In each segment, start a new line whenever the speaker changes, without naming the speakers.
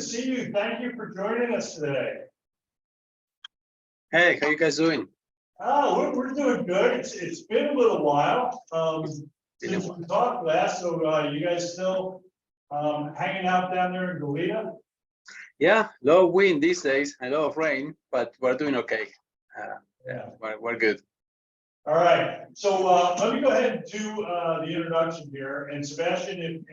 see you. Thank you for joining us today.
Hey, how you guys doing?
Oh, we're doing good. It's been a little while since we talked last. So you guys still hanging out down there in Goleta?
Yeah, low wind these days, a lot of rain, but we're doing okay.
Yeah.
We're good.
All right. So let me go ahead and do the introduction here. And Sebastian,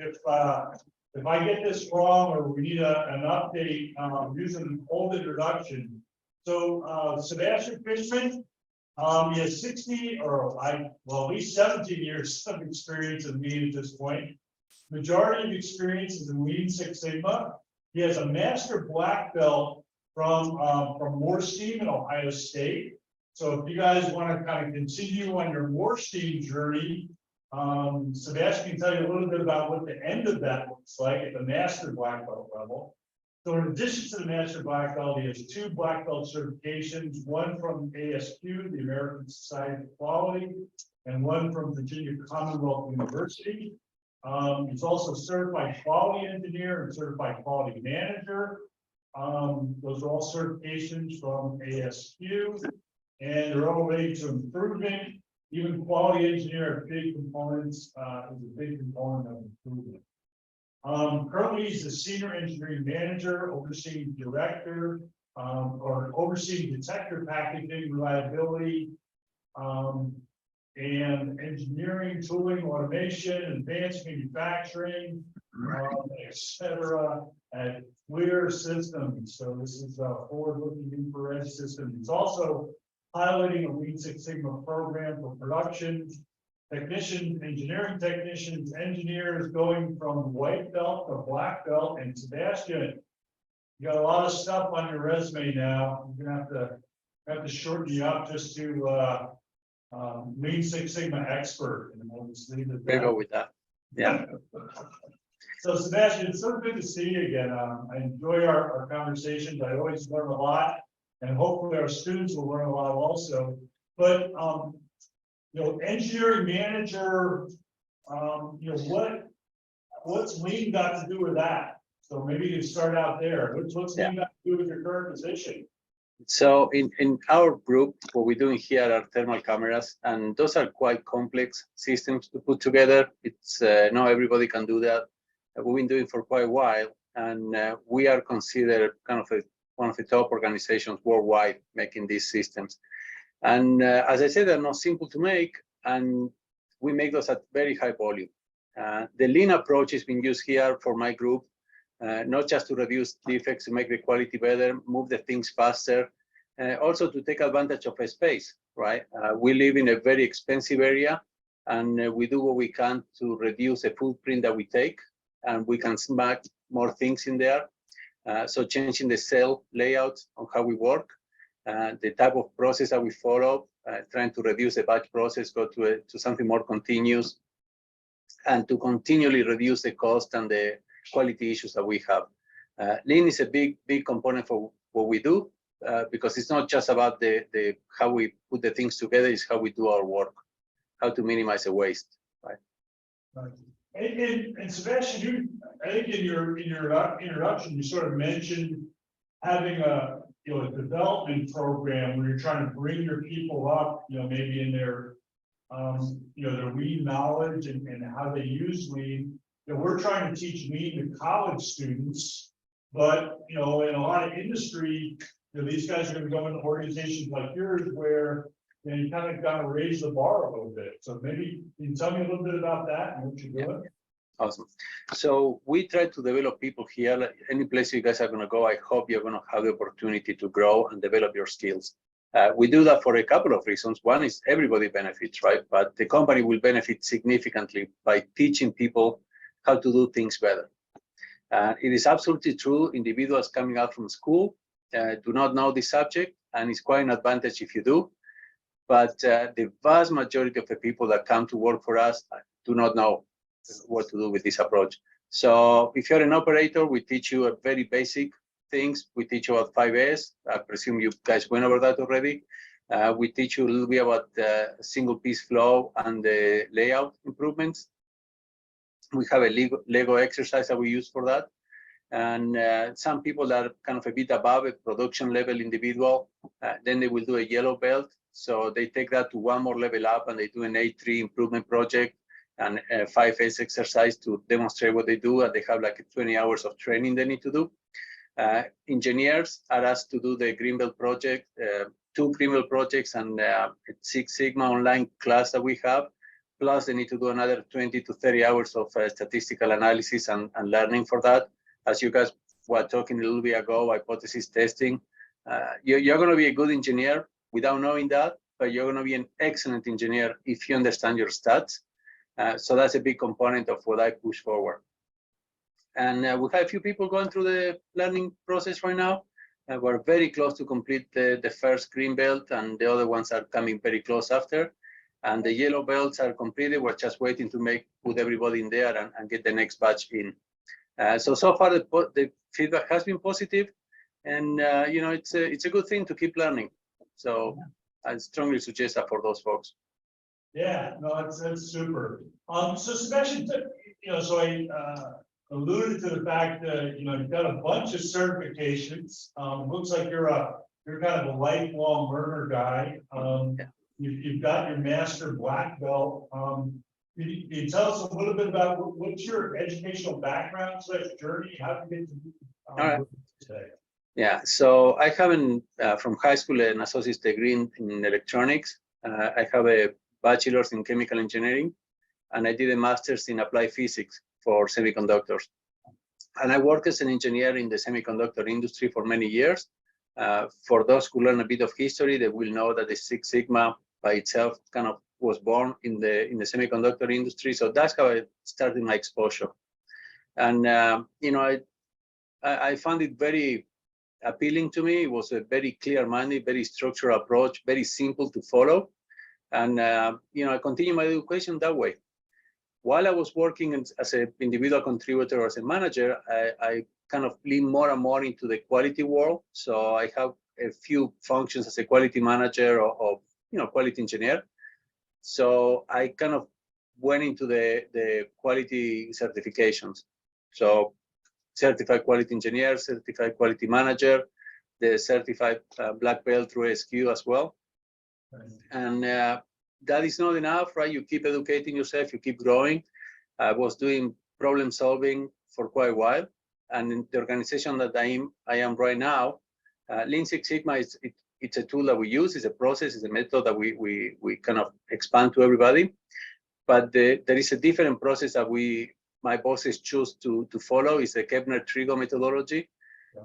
if I get this wrong or we need an update using an old introduction. So Sebastian Fishman, he has 60 or at least 17 years of experience in Lean at this point. Majority of experience is in Lean Six Sigma. He has a master black belt from Moorstein in Ohio State. So if you guys want to kind of continue on your Moorstein journey, Sebastian can tell you a little bit about what the end of that looks like at the master black belt level. So in addition to the master black belt, he has 2 black belt certifications, one from ASQ, the American Society of Quality, and one from Virginia Commonwealth University. He's also certified quality engineer and certified quality manager. Those are all certifications from ASQ, and they're all related to improvement. Even quality engineer, a big components, is a big component of improvement. Currently, he's a senior engineering manager, overseeing director, or overseeing detector packaging, reliability, and engineering, tooling, automation, advanced manufacturing, etc. at FLIR systems. So this is a forward-looking infrared system. He's also piloting a Lean Six Sigma program for production technicians, engineering technicians, engineers, going from white belt to black belt. And Sebastian, you got a lot of stuff on your resume now. You're gonna have to shorten you up just to Lean Six Sigma expert, and we'll just leave it at that.
We'll go with that. Yeah.
So Sebastian, it's so good to see you again. I enjoy our conversations. I always learn a lot, and hopefully our students will learn a lot also. But you know, engineering manager, you know, what's Lean got to do with that? So maybe you can start out there. What's Lean got to do with your current position?
So in our group, what we're doing here are thermal cameras, and those are quite complex systems to put together. It's not everybody can do that. We've been doing for quite a while, and we are considered kind of one of the top organizations worldwide making these systems. And as I said, they're not simple to make, and we make those at very high volume. The Lean approach is being used here for my group, not just to reduce defects, to make the quality better, move the things faster, also to take advantage of a space, right? We live in a very expensive area, and we do what we can to reduce the footprint that we take, and we can smack more things in there. So changing the cell layout on how we work, the type of process that we follow, trying to reduce the batch process, go to something more continuous, and to continually reduce the cost and the quality issues that we have. Lean is a big component for what we do, because it's not just about the how we put the things together, it's how we do our work, how to minimize the waste, right?
Right. And Sebastian, I think in your introduction, you sort of mentioned having a development program where you're trying to bring your people up, maybe in their their Lean knowledge and how they use Lean. We're trying to teach Lean to college students, but in a lot of industry, these guys are going to go into organizations like yours where you kind of got to raise the bar a little bit. So maybe you can tell me a little bit about that and what you're doing.
Awesome. So we try to develop people here. Like any place you guys are going to go, I hope you're going to have the opportunity to grow and develop your skills. We do that for a couple of reasons. One is everybody benefits, right? But the company will benefit significantly by teaching people how to do things better. It is absolutely true. Individuals coming out from school do not know this subject, and it's quite an advantage if you do. But the vast majority of the people that come to work for us do not know what to do with this approach. So if you're an operator, we teach you a very basic things. We teach you about 5S. I presume you guys went over that already. We teach you a little bit about the single piece flow and the layout improvements. We have a Lego exercise that we use for that. And some people that are kind of a bit above a production level individual, then they will do a yellow belt. So they take that to one more level up and they do an A3 improvement project and a 5S exercise to demonstrate what they do. And they have like 20 hours of training they need to do. Engineers are asked to do the green belt project, 2 green belt projects and a Six Sigma online class that we have. Plus they need to do another 20 to 30 hours of statistical analysis and learning for that. As you guys were talking a little bit ago, hypothesis testing. You're going to be a good engineer without knowing that, but you're going to be an excellent engineer if you understand your stats. So that's a big component of what I push forward. And we have a few people going through the learning process right now. We're very close to complete the first green belt, and the other ones are coming very close after. And the yellow belts are completed. We're just waiting to put everybody in there and get the next batch in. So far the feedback has been positive, and you know, it's a good thing to keep learning. So I strongly suggest that for those folks.
Yeah, no, that's super. So Sebastian, you know, so I alluded to the fact that, you know, you've got a bunch of certifications. Looks like you're kind of a lifelong learner guy. You've got your master black belt. Can you tell us a little bit about what's your educational background / journey? How did you get to today?
Yeah, so I have from high school an associate's degree in electronics. I have a bachelor's in chemical engineering, and I did a master's in applied physics for semiconductors. And I worked as an engineer in the semiconductor industry for many years. For those who learn a bit of history, they will know that the Six Sigma by itself kind of was born in the semiconductor industry. So that's how I started my exposure. And you know, I found it very appealing to me. It was a very clear-minded, very structured approach, very simple to follow. And you know, I continued my education that way. While I was working as an individual contributor or as a manager, I kind of leaned more and more into the quality world. So I have a few functions as a quality manager or you know, quality engineer. So I kind of went into the quality certifications. So certified quality engineer, certified quality manager, the certified black belt through SQ as well. And that is not enough, right? You keep educating yourself, you keep growing. I was doing problem solving for quite a while. And in the organization that I am right now, Lean Six Sigma it's a tool that we use, it's a process, it's a method that we kind of expand to everybody. But there is a different process that my bosses choose to follow, is the Kepner-Trigo methodology.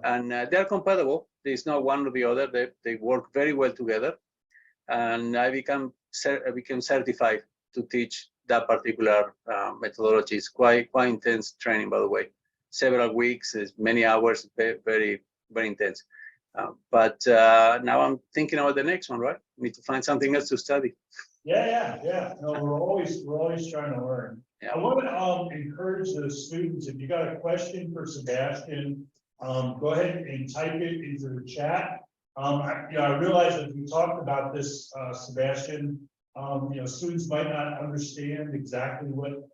And they're compatible. There's not one or the other. They work very well together. And I became certified to teach that particular methodology. It's quite intense training, by the way. Several weeks, many hours, very, very intense. But now I'm thinking about the next one, right? Need to find something else to study.
Yeah. No, we're always trying to learn. Yeah. I want to encourage the students, if you got a question for Sebastian, go ahead and type it into the chat. I realize that we talked about this, Sebastian. Students might not understand exactly what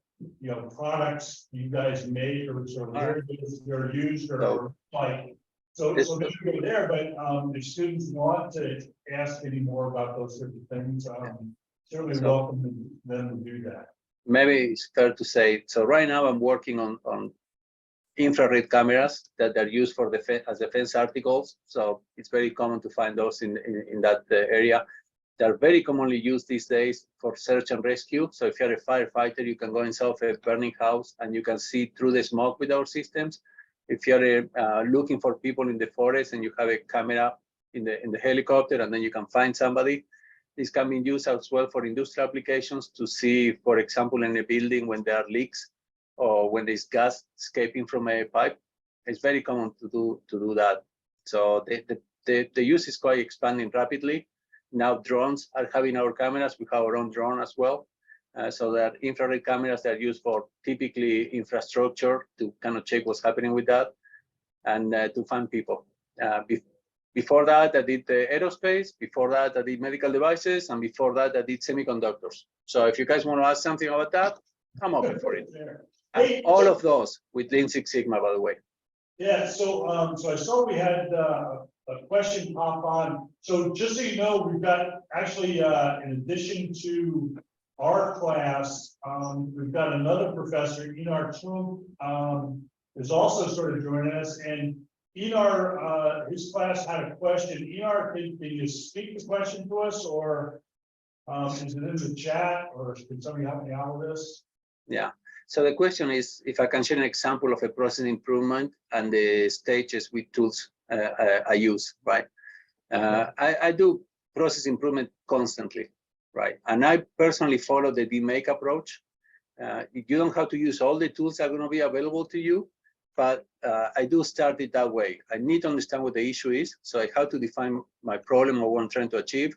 products you guys make or where they're used or like. So maybe go there, but if students want to ask any more about those sorts of things, certainly welcome them to do that. Maybe
it's fair to say, so right now I'm working on infrared cameras that are used for as defense articles. So it's very common to find those in that area. They're very commonly used these days for search and rescue. So if you're a firefighter, you can go inside a burning house and you can see through the smoke with our systems. If you're looking for people in the forest and you have a camera in the helicopter and then you can find somebody, this can be used as well for industrial applications to see, for example, in a building when there are leaks or when there's gas escaping from a pipe. It's very common to do that. So the use is quite expanding rapidly. Now drones are having our cameras. We have our own drone as well. So there are infrared cameras that are used for typically infrastructure to kind of check what's happening with that and to find people. Before that, I did the aerospace. Before that, I did medical devices. And before that, I did semiconductors. So if you guys want to ask something about that, I'm open for it. And all of those with Lean Six Sigma, by the way.
Yeah, so I saw we had a question pop on. So just so you know, we've got actually, in addition to our class, we've got another professor, Enar Tum, is also sort of joining us. And Enar, his class had a question. Enar, can you speak the question to us, or is it in the chat, or can somebody help me out with this?
Yeah. So the question is if I can share an example of a process improvement and the stages with tools I use, right? I do process improvement constantly, right? And I personally follow the DMake approach. You don't have to use all the tools that are going to be available to you, but I do start it that way. I need to understand what the issue is. So I have to define my problem or what I'm trying to achieve.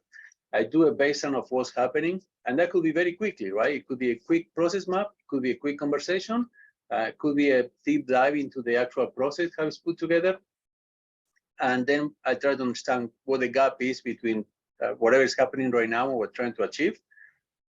I do a baseline of what's happening, and that could be very quickly, right? It could be a quick process map, it could be a quick conversation, it could be a deep dive into the actual process, how it's put together. And then I try to understand what the gap is between whatever is happening right now and what we're trying to achieve.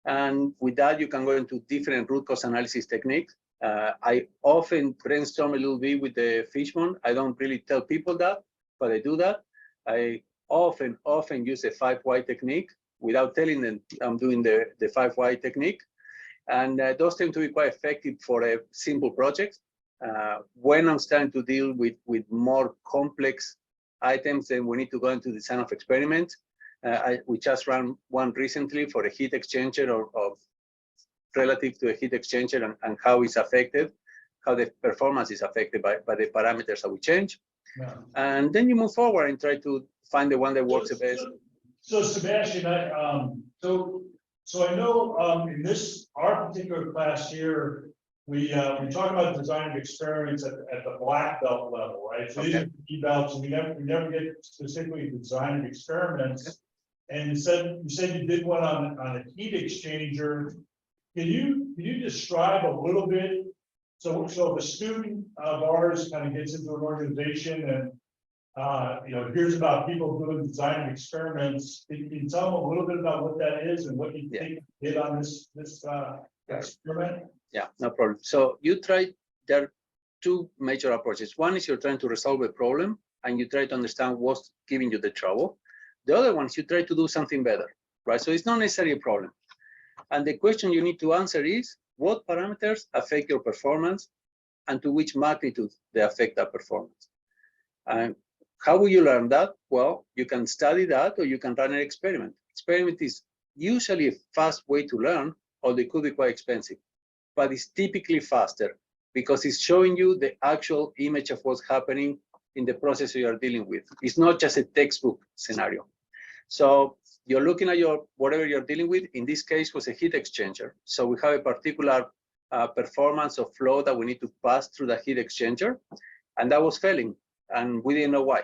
And with that, you can go into different root cause analysis techniques. I often brainstorm a little bit with the Fishman. I don't really tell people that, but I do that. I often use the 5 why technique without telling them I'm doing the 5 why technique. And those tend to be quite effective for a simple project. When I'm starting to deal with more complex items, then we need to go into design of experiments. We just ran one recently for a heat exchanger of relative to a heat exchanger and how it's affected, how the performance is affected by the parameters that we change.
Yeah.
And then you move forward and try to find the one that works the best.
So Sebastian, so I know in our particular class here, we talk about design of experiments at the black belt level, right? So these are key belts, and we never get specifically design of experiments. And you said you did one on a heat exchanger. Can you describe a little bit? So if a student of ours kind of gets into an organization and here's about people doing design of experiments. Can you tell them a little bit about what that is and what you think you did on this experiment?
Yeah, no problem. So there are two major approaches. One is you're trying to resolve a problem and you try to understand what's giving you the trouble. The other one is you try to do something better, right? So it's not necessarily a problem. And the question you need to answer is what parameters affect your performance and to which magnitude they affect that performance. And how will you learn that? Well, you can study that or you can run an experiment. Experiment is usually a fast way to learn, although it could be quite expensive, but it's typically faster because it's showing you the actual image of what's happening in the process you are dealing with. It's not just a textbook scenario. So you're looking at whatever you're dealing with. In this case was a heat exchanger. So we have a particular performance of flow that we need to pass through the heat exchanger, and that was failing. And we didn't know why.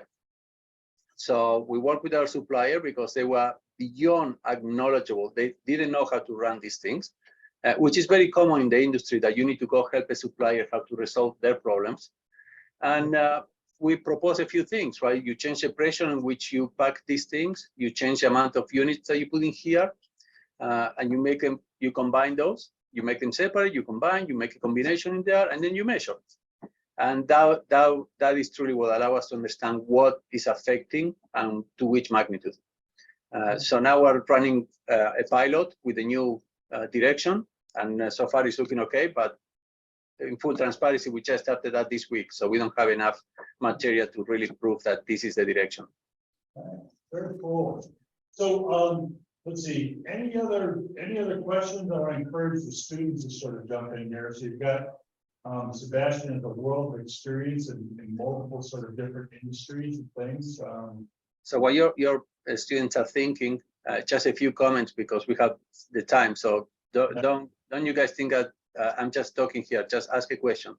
So we worked with our supplier because they were beyond acknowledgeable. They didn't know how to run these things, which is very common in the industry that you need to go help a supplier how to resolve their problems. And we propose a few things, right? You change the pressure in which you pack these things, you change the amount of units that you put in here, and you combine those, you make them separate, you combine, you make a combination in there, and then you measure. And that is truly what allows us to understand what is affecting and to which magnitude. So now we're running a pilot with a new direction, and so far it's looking okay, but in full transparency, we just started that this week, so we don't have enough material to really prove that this is the direction.
Very cool. So let's see, any other questions? I encourage the students to sort of jump in here. So you've got Sebastian has a world of experience in multiple sort of different industries and things.
So while your students are thinking, just a few comments because we have the time. So don't you guys think that I'm just talking here? Just ask a question.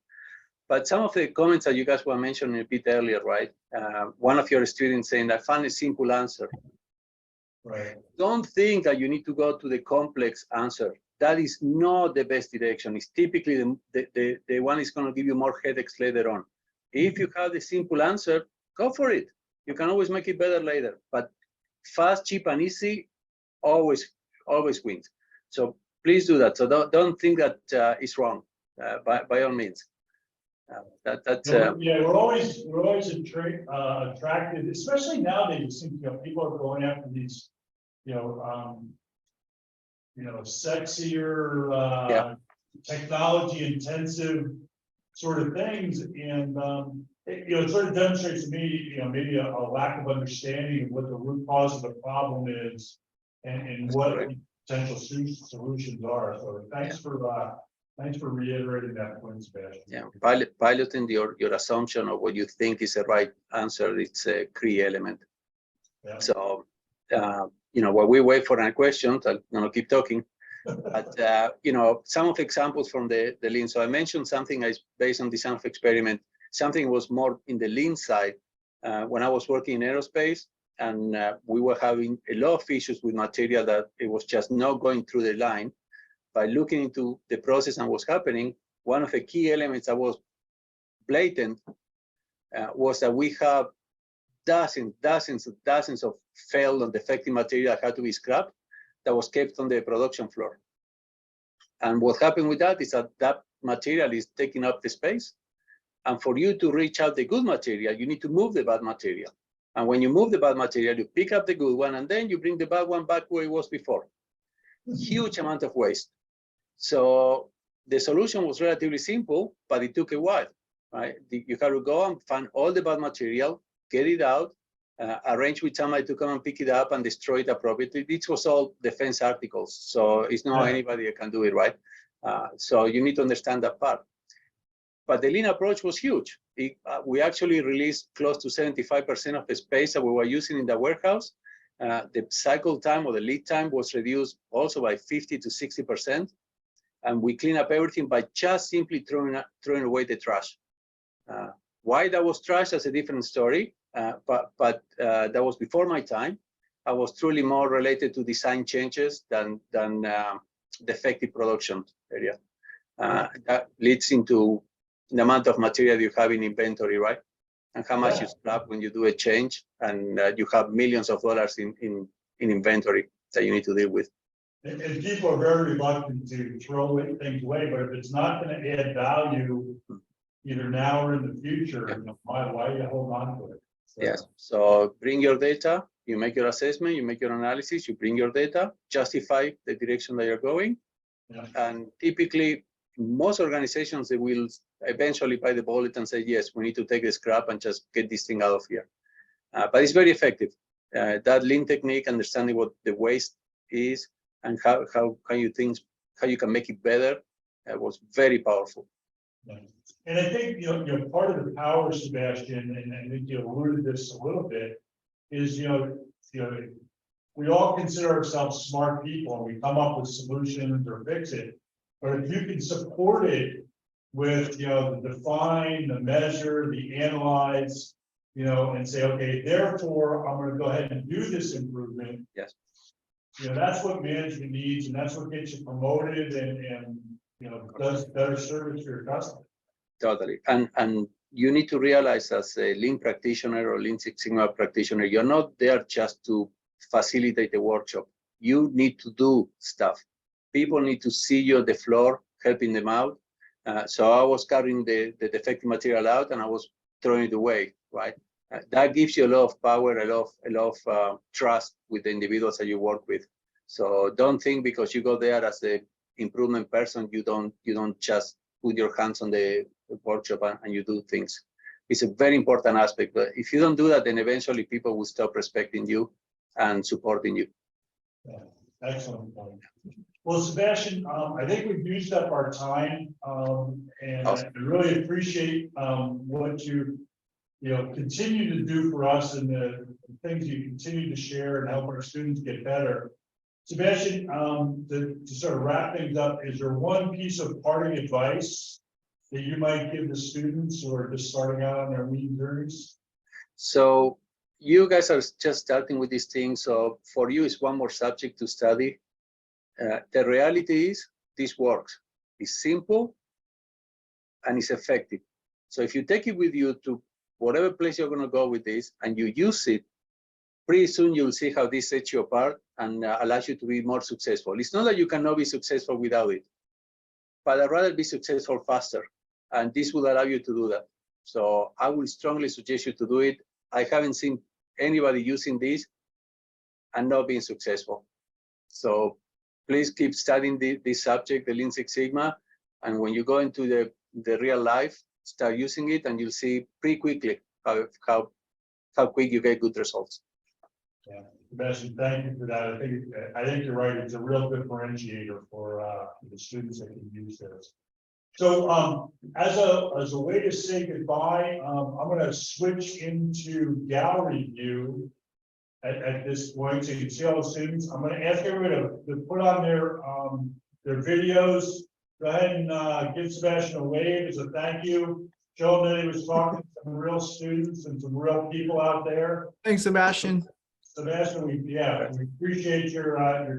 But some of the comments that you guys were mentioning a bit earlier, right? One of your students saying, I found a simple answer.
Right.
Don't think that you need to go to the complex answer. That is not the best direction. It's typically the one is going to give you more headaches later on. If you have the simple answer, go for it. You can always make it better later. But fast, cheap, and easy always wins. So please do that. So don't think that it's wrong by all means.
We're always attracted, especially nowadays. You know, people are going after these, sexier, technology intensive sort of things, and it sort of demonstrates to me, maybe a lack of understanding of what the root cause of the problem is, and what potential solutions are. So thanks for reiterating that point, Sebastian.
Yeah, piloting your assumption of what you think is the right answer, it's a key element. Yeah. So, while we wait for any questions, I'm going to keep talking. But, some of the examples from the lean. So I mentioned something based on design of experiment. Something was more in the lean side when I was working in aerospace, and we were having a lot of issues with material that it was just not going through the line. By looking into the process and what's happening, one of the key elements that was blatant was that we have dozens of failed and defective material that had to be scrapped that was kept on the production floor. And what happened with that is that material is taking up the space. And for you to reach out the good material, you need to move the bad material. And when you move the bad material, you pick up the good one, and then you bring the bad one back where it was before. Huge amount of waste. So the solution was relatively simple, but it took a while, right? You have to go and find all the bad material, get it out, arrange with somebody to come and pick it up and destroy it appropriately. This was all defense articles, so it's not anybody that can do it, right? So you need to understand that part. But the lean approach was huge. We actually released close to 75% of the space that we were using in the warehouse. The cycle time or the lead time was reduced also by 50 to 60%. And we clean up everything by just simply throwing away the trash. Why that was trash, that's a different story. But that was before my time. I was truly more related to design changes than defective production area. That leads into the amount of material you have in inventory, right? And how much you scrap when you do a change, and you have millions of dollars in inventory that you need to deal with.
And people are very reluctant to throw things away, but if it's not going to add value, either now or in the future, why do you hold on to it? So.
Yes. So bring your data, you make your assessment, you make your analysis, you bring your data, justify the direction that you're going. Yeah. And typically, most organizations, they will eventually bite the bullet and say, yes, we need to take the scrap and just get this thing out of here. But it's very effective. That lean technique, understanding what the waste is and how you can make it better, was very powerful.
Yeah. And I think part of the power, Sebastian, and I think you alluded to this a little bit, is we all consider ourselves smart people and we come up with solutions or fix it. But if you can support it with the define, the measure, the analyze, and say, okay, therefore I'm going to go ahead and do this improvement.
Yes.
That's what management needs, and that's what gets you promoted and does better service for your customer.
Totally. And you need to realize, as a lean practitioner or Lean Six Sigma practitioner, you're not there just to facilitate the workshop. You need to do stuff. People need to see you on the floor, helping them out. So I was carrying the defective material out and I was throwing it away, right? That gives you a lot of power, a lot of trust with the individuals that you work with. So don't think because you go there as the improvement person, you don't just put your hands on the workshop and you do things. It's a very important aspect. But if you don't do that, then eventually people will stop respecting you and supporting you.
Yeah, excellent point. Well, Sebastian, I think we've used up our time, and awesome. I really appreciate what you continue to do for us and the things you continue to share and help our students get better. Sebastian, to sort of wrap things up, is there one piece of parting advice that you might give the students who are just starting out on their lean journeys?
So you guys are just starting with these things, so for you it's one more subject to study. The reality is this works. It's simple and it's effective. So if you take it with you to whatever place you're going to go with this and you use it, pretty soon you'll see how this sets you apart and allows you to be more successful. It's not that you cannot be successful without it, but I'd rather be successful faster. and this will allow you to do that. So I will strongly suggest you to do it. I haven't seen anybody using this and not being successful. So please keep studying this subject, the Lean Six Sigma, and when you go into the real life, start using it, and you'll see pretty quickly how quick you get good results.
Yeah, Sebastian, thank you for that. I think you're right. It's a real differentiator for the students that can use this. So as a way to say goodbye, I'm going to switch into gallery view at this point, so you can see all the students. I'm going to ask everybody to put on their videos. Go ahead and give Sebastian a wave as a thank you. Show him that he was talking to some real students and some real people out there.
Thanks, Sebastian.
Sebastian, we appreciate your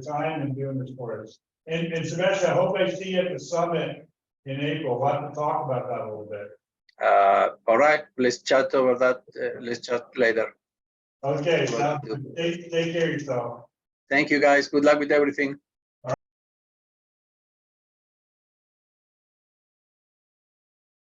time and doing this for us. And Sebastian, I hope I see you at the summit in April. We'll have to talk about that a little bit.
All right, let's chat over that. Let's chat later.
Okay, take care of yourself.
Thank you, guys. Good luck with everything.